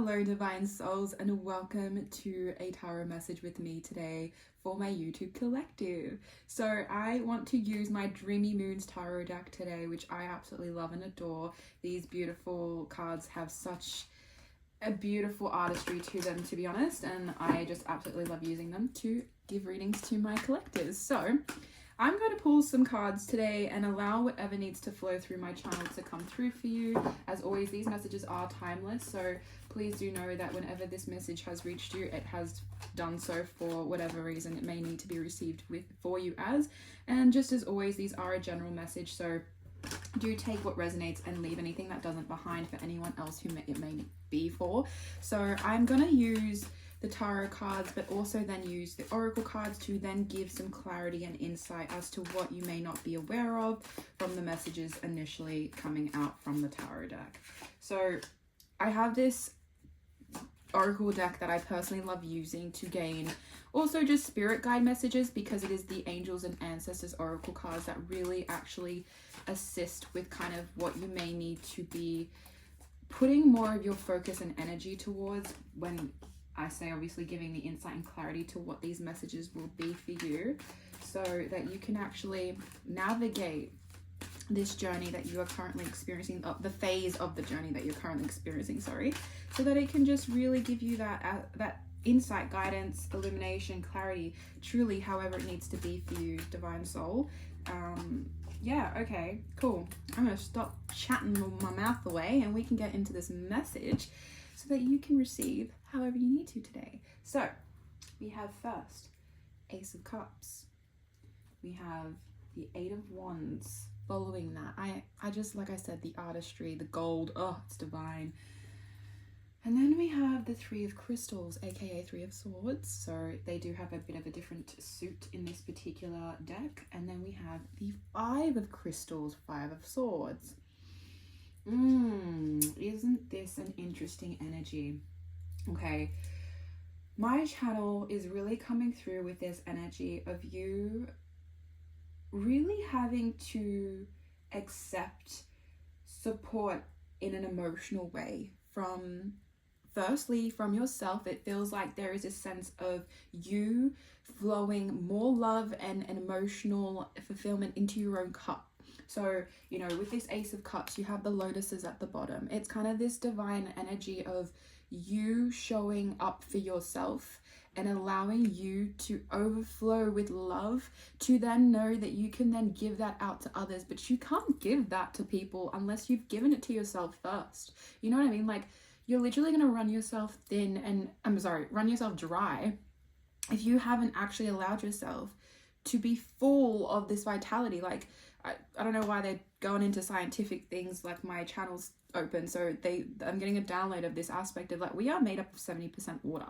Hello divine souls, and welcome to a tarot message with me today for my YouTube collective. So I want to use my Dreamy Moons tarot deck today, which I absolutely love and adore. These beautiful cards have such a beautiful artistry to them, to be honest, and I just absolutely love using them to give readings to my collectors. So I'm going to pull some cards today and allow whatever needs to flow through my channel to come through for you. As always, these messages are timeless, so please do know that whenever this message has reached you, it has done so for whatever reason it may need to be received for you as. And just as always, these are a general message, so do take what resonates and leave anything that doesn't behind for anyone else who it may be for. So I'm going to use the tarot cards, but also then use the oracle cards to then give some clarity and insight as to what you may not be aware of from the messages initially coming out from the tarot deck. So I have this oracle deck that I personally love using to gain also just spirit guide messages, because it is the angels and ancestors oracle cards that really actually assist with kind of what you may need to be putting more of your focus and energy towards when I say obviously giving the insight and clarity to what these messages will be for you, so that you can actually navigate this journey that you are currently experiencing, the phase of the journey that you're currently experiencing, so that it can just really give you that insight, guidance, illumination, clarity, truly however it needs to be for you, divine soul. Yeah, okay, cool. I'm gonna stop chatting my mouth away and we can get into this message so that you can receive however you need to today. So we have first Ace of Cups, we have the Eight of Wands. Following that, I just, like I said, the artistry, the gold, oh, it's divine. And then we have the Three of Crystals, aka Three of Swords. So they do have a bit of a different suit in this particular deck. And then we have the Five of Crystals, Five of Swords. Isn't this an interesting energy? Okay, my channel is really coming through with this energy of you really having to accept support in an emotional way from, firstly, from yourself. It feels like there is a sense of you flowing more love and an emotional fulfillment into your own cup. So, you know, with this Ace of Cups, you have the lotuses at the bottom. It's kind of this divine energy of you showing up for yourself and allowing you to overflow with love, to then know that you can then give that out to others. But you can't give that to people unless you've given it to yourself first. You know what I mean? Like, you're literally going to run yourself thin and, run yourself dry if you haven't actually allowed yourself to be full of this vitality. Like, I don't know why they're going into scientific things, like my channel's open, so I'm getting a download of this aspect of, like, we are made up of 70% water.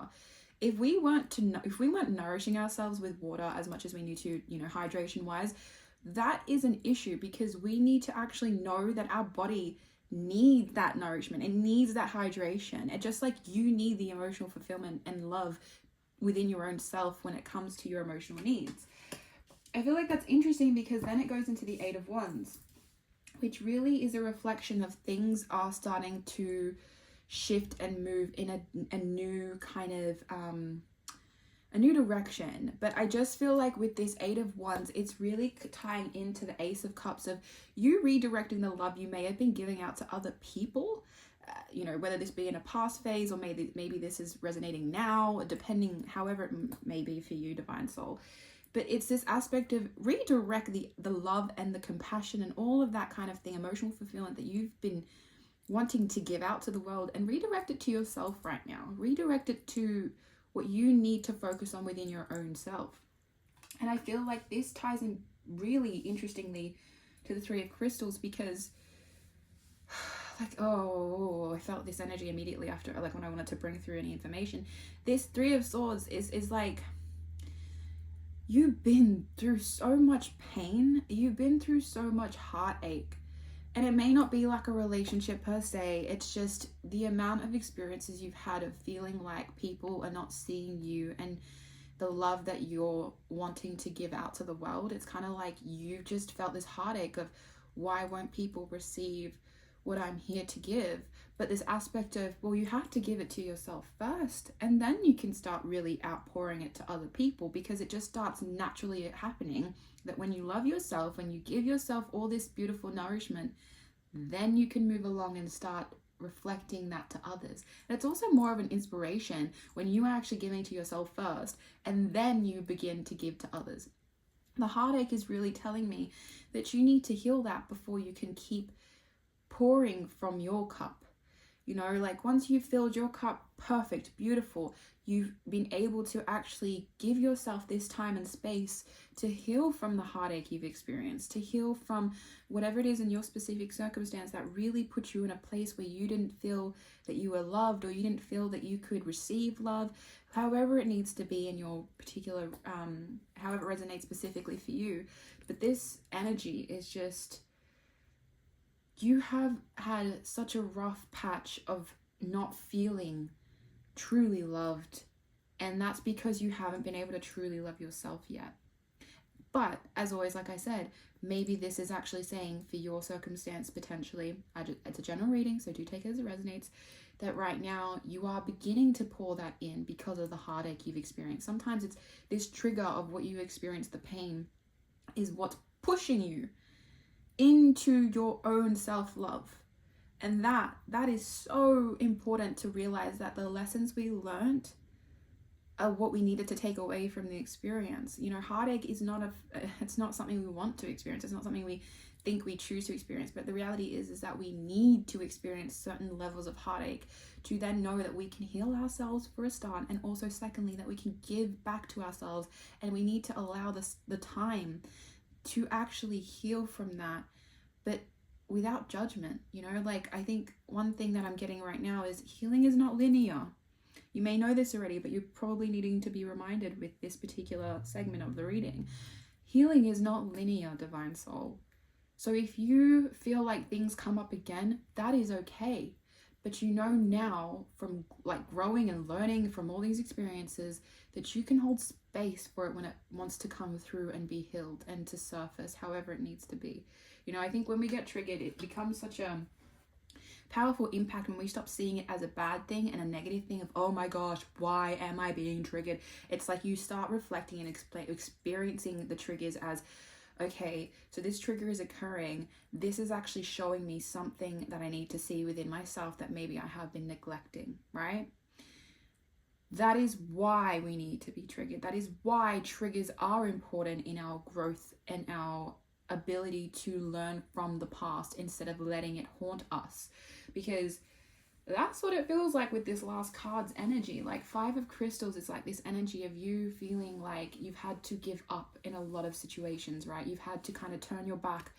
If we weren't nourishing ourselves with water as much as we need to, you know, hydration wise, that is an issue, because we need to actually know that our body needs that nourishment. It needs that hydration. It just like you need the emotional fulfillment and love within your own self when it comes to your emotional needs. I feel like that's interesting, because then it goes into the Eight of Wands, which really is a reflection of things are starting to shift and move in a new kind of a new direction. But I just feel like with this Eight of Wands, it's really tying into the Ace of Cups of you redirecting the love you may have been giving out to other people, you know, whether this be in a past phase or maybe this is resonating now, depending however it may be for you, divine soul. But it's this aspect of redirect the love and the compassion and all of that kind of thing, emotional fulfillment that you've been wanting to give out to the world, and redirect it to yourself right now. Redirect it to what you need to focus on within your own self. And I feel like this ties in really interestingly to the Three of Crystals, because like, oh, I felt this energy immediately after, like, when I wanted to bring through any information. This Three of Swords is like, you've been through so much pain, you've been through so much heartache, and it may not be like a relationship per se, it's just the amount of experiences you've had of feeling like people are not seeing you and the love that you're wanting to give out to the world. It's kind of like you've just felt this heartache of, why won't people receive what I'm here to give? But this aspect of, well, you have to give it to yourself first, and then you can start really outpouring it to other people, because it just starts naturally happening that when you love yourself, when you give yourself all this beautiful nourishment, then you can move along and start reflecting that to others. And it's also more of an inspiration when you are actually giving to yourself first, and then you begin to give to others. The heartache is really telling me that you need to heal that before you can keep pouring from your cup. You know, like once you've filled your cup perfect, beautiful, you've been able to actually give yourself this time and space to heal from the heartache you've experienced, to heal from whatever it is in your specific circumstance that really put you in a place where you didn't feel that you were loved, or you didn't feel that you could receive love, however it needs to be in your particular, however it resonates specifically for you. But this energy is just, you have had such a rough patch of not feeling truly loved, and that's because you haven't been able to truly love yourself yet. But as always, like I said, maybe this is actually saying for your circumstance, potentially, it's a general reading, so do take it as it resonates, that right now you are beginning to pour that in because of the heartache you've experienced. Sometimes it's this trigger of what you experienced, the pain, is what's pushing you into your own self-love. And that is so important to realize, that the lessons we learned are what we needed to take away from the experience. You know, heartache is it's not something we want to experience. It's not something we think we choose to experience. But the reality is that we need to experience certain levels of heartache to then know that we can heal ourselves for a start, and also secondly, that we can give back to ourselves, and we need to allow the time to actually heal from that, but without judgment. You know, like, I think one thing that I'm getting right now is healing is not linear. You may know this already, but you're probably needing to be reminded with this particular segment of the reading. Healing is not linear, divine soul. So if you feel like things come up again, that is okay. But you know now, from like growing and learning from all these experiences, that you can hold space for it when it wants to come through and be healed and to surface however it needs to be. You know, I think when we get triggered, it becomes such a powerful impact when we stop seeing it as a bad thing and a negative thing of, oh my gosh, why am I being triggered? It's like you start reflecting and experiencing the triggers as, okay, so this trigger is occurring. This is actually showing me something that I need to see within myself that maybe I have been neglecting, right? That is why we need to be triggered. That is why triggers are important in our growth and our ability to learn from the past instead of letting it haunt us. Because that's what it feels like with this last card's energy. Like, Five of Crystals is like this energy of you feeling like you've had to give up in a lot of situations, right? You've had to kind of turn your back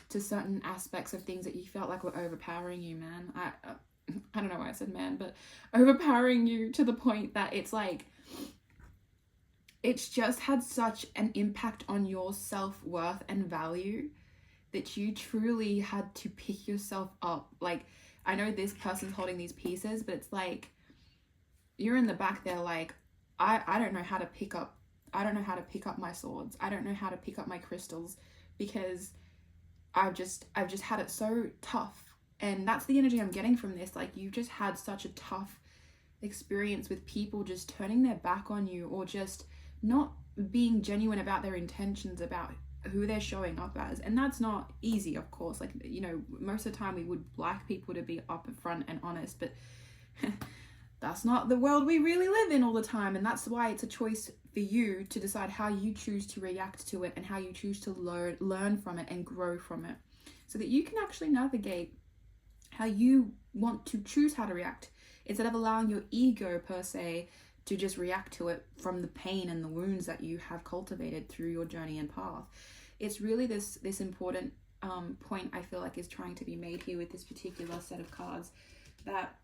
to certain aspects of things that you felt like were overpowering you, man. I don't know why I said man, but overpowering you to the point that it's like, it's just had such an impact on your self-worth and value that you truly had to pick yourself up. Like, I know this person's holding these pieces, but it's like, you're in the back there like, I don't know how to pick up my swords. I don't know how to pick up my crystals, because I've just had it so tough. And that's the energy I'm getting from this. Like, you've just had such a tough experience with people just turning their back on you, or just not being genuine about their intentions about who they're showing up as. And that's not easy, of course. Like, you know, most of the time we would like people to be up front and honest, but that's not the world we really live in all the time. And that's why it's a choice for you to decide how you choose to react to it, and how you choose to learn from it and grow from it, so that you can actually navigate how you want to choose how to react, instead of allowing your ego per se to just react to it from the pain and the wounds that you have cultivated through your journey and path. It's really this important point I feel like is trying to be made here with this particular set of cards, that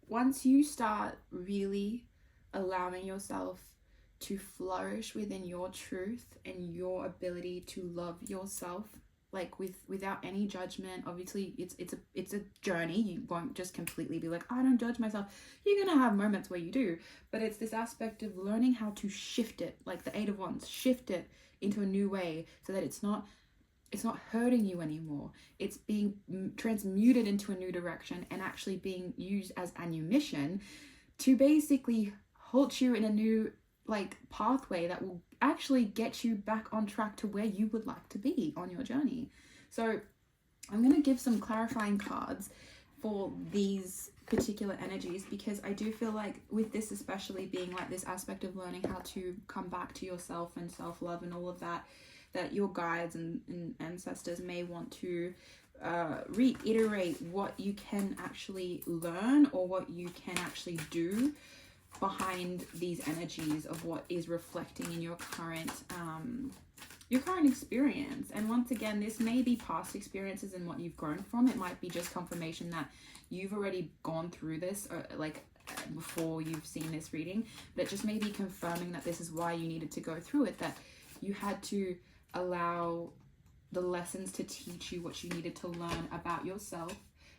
once you start really allowing yourself to flourish within your truth and your ability to love yourself, like without any judgment. Obviously it's a journey. You won't just completely be like, I don't judge myself. You're gonna have moments where you do, but it's this aspect of learning how to shift it, like the Eight of Wands, shift it into a new way, so that it's not it's not hurting you anymore. It's being transmuted into a new direction and actually being used as ammunition to basically halt you in a new like pathway that will actually get you back on track to where you would like to be on your journey. So I'm going to give some clarifying cards for these particular energies, because I do feel like with this, especially being like this aspect of learning how to come back to yourself and self-love and all of that, that your guides and ancestors may want to reiterate what you can actually learn or what you can actually do behind these energies of what is reflecting in your current experience. And once again, this may be past experiences and what you've grown from. It might be just confirmation that you've already gone through this before you've seen this reading, but it just may be confirming that this is why you needed to go through it, that you had to allow the lessons to teach you what you needed to learn about yourself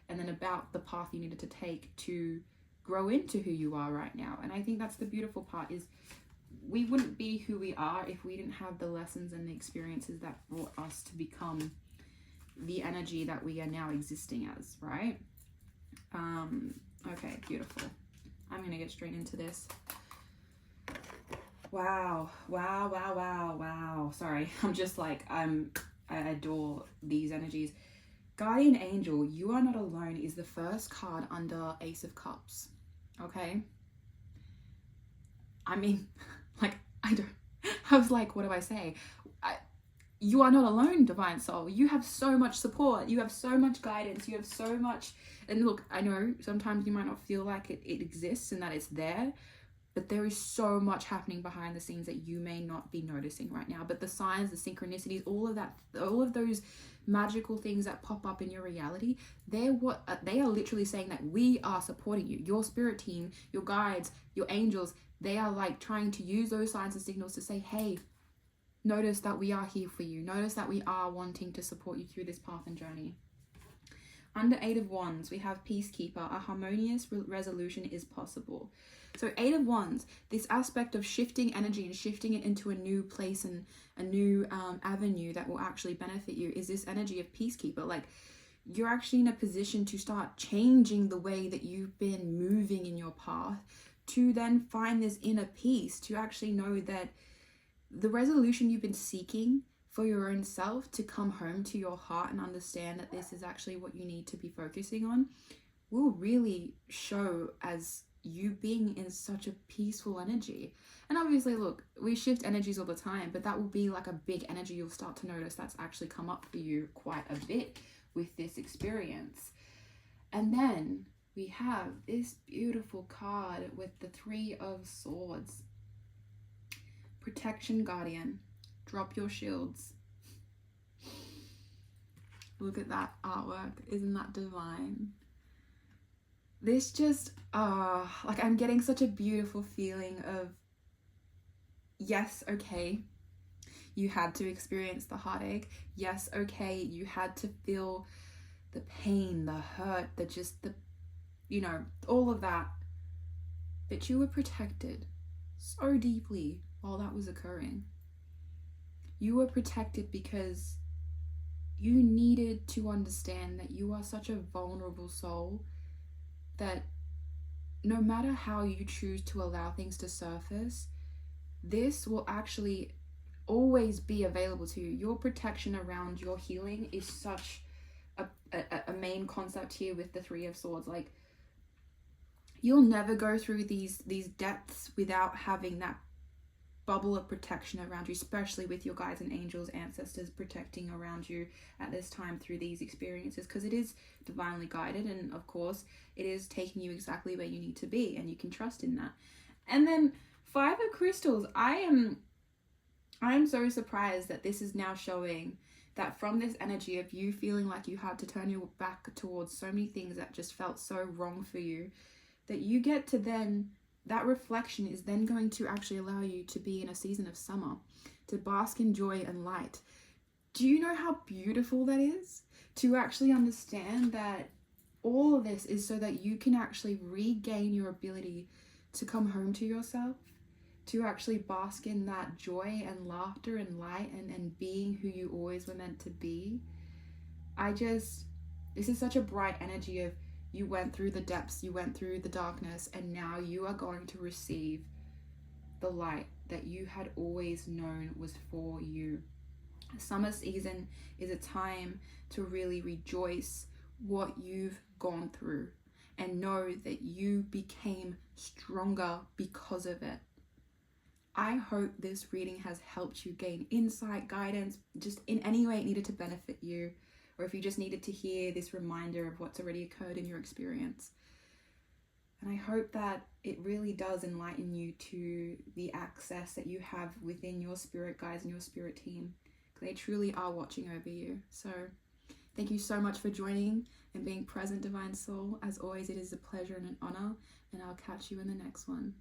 and then about the path you needed to take to grow into who you are right now. And I think that's the beautiful part, is we wouldn't be who we are if we didn't have the lessons and the experiences that brought us to become the energy that we are now existing as, right? Okay, beautiful. I'm gonna get straight into this. Wow. Sorry, I'm just like, I adore these energies. Guardian Angel, you are not alone, is the first card under Ace of Cups. Okay? I mean, like, I was like, what do I say? You are not alone, Divine Soul. You have so much support. You have so much guidance. You have so much. And look, I know sometimes you might not feel like it exists and that it's there, but there is so much happening behind the scenes that you may not be noticing right now. But the signs, the synchronicities, all of that, all of those magical things that pop up in your reality, they are literally saying that we are supporting you. Your spirit team, your guides, your angels, they are like trying to use those signs and signals to say, hey, notice that we are here for you. Notice that we are wanting to support you through this path and journey. Under Eight of Wands, we have Peacekeeper. A harmonious resolution is possible. So Eight of Wands, this aspect of shifting energy and shifting it into a new place and a new avenue that will actually benefit you, is this energy of Peacekeeper. Like, you're actually in a position to start changing the way that you've been moving in your path, to then find this inner peace, to actually know that the resolution you've been seeking for your own self, to come home to your heart and understand that this is actually what you need to be focusing on, will really show as you being in such a peaceful energy. And obviously, look, we shift energies all the time, but that will be like a big energy you'll start to notice that's actually come up for you quite a bit with this experience. And then we have this beautiful card with the Three of Swords. Protection, Guardian. Drop your shields. Look at that artwork. Isn't that divine? This just, like, I'm getting such a beautiful feeling of, yes, okay, you had to experience the heartache. Yes, okay, you had to feel the pain, the hurt, all of that. But you were protected so deeply while that was occurring. You were protected because you needed to understand that you are such a vulnerable soul, that no matter how you choose to allow things to surface, this will actually always be available to you. Your protection around your healing is such a main concept here with the Three of Swords. Like, you'll never go through these depths without having that bubble of protection around you, especially with your guides and angels, ancestors protecting around you at this time through these experiences, because it is divinely guided, and of course it is taking you exactly where you need to be, and you can trust in that. And then Five of Crystals, I am so surprised that this is now showing that from this energy of you feeling like you had to turn your back towards so many things that just felt so wrong for you, that you get to then, that reflection is then going to actually allow you to be in a season of summer, to bask in joy and light. Do you know how beautiful that is? To actually understand that all of this is so that you can actually regain your ability to come home to yourself, to actually bask in that joy and laughter and light and being who you always were meant to be. This is such a bright energy of you went through the depths, you went through the darkness, and now you are going to receive the light that you had always known was for you. Summer season is a time to really rejoice what you've gone through and know that you became stronger because of it. I hope this reading has helped you gain insight, guidance, just in any way it needed to benefit you, or if you just needed to hear this reminder of what's already occurred in your experience. And I hope that it really does enlighten you to the access that you have within your spirit guides and your spirit team. They truly are watching over you. So thank you so much for joining and being present, Divine Soul. As always, it is a pleasure and an honor, and I'll catch you in the next one.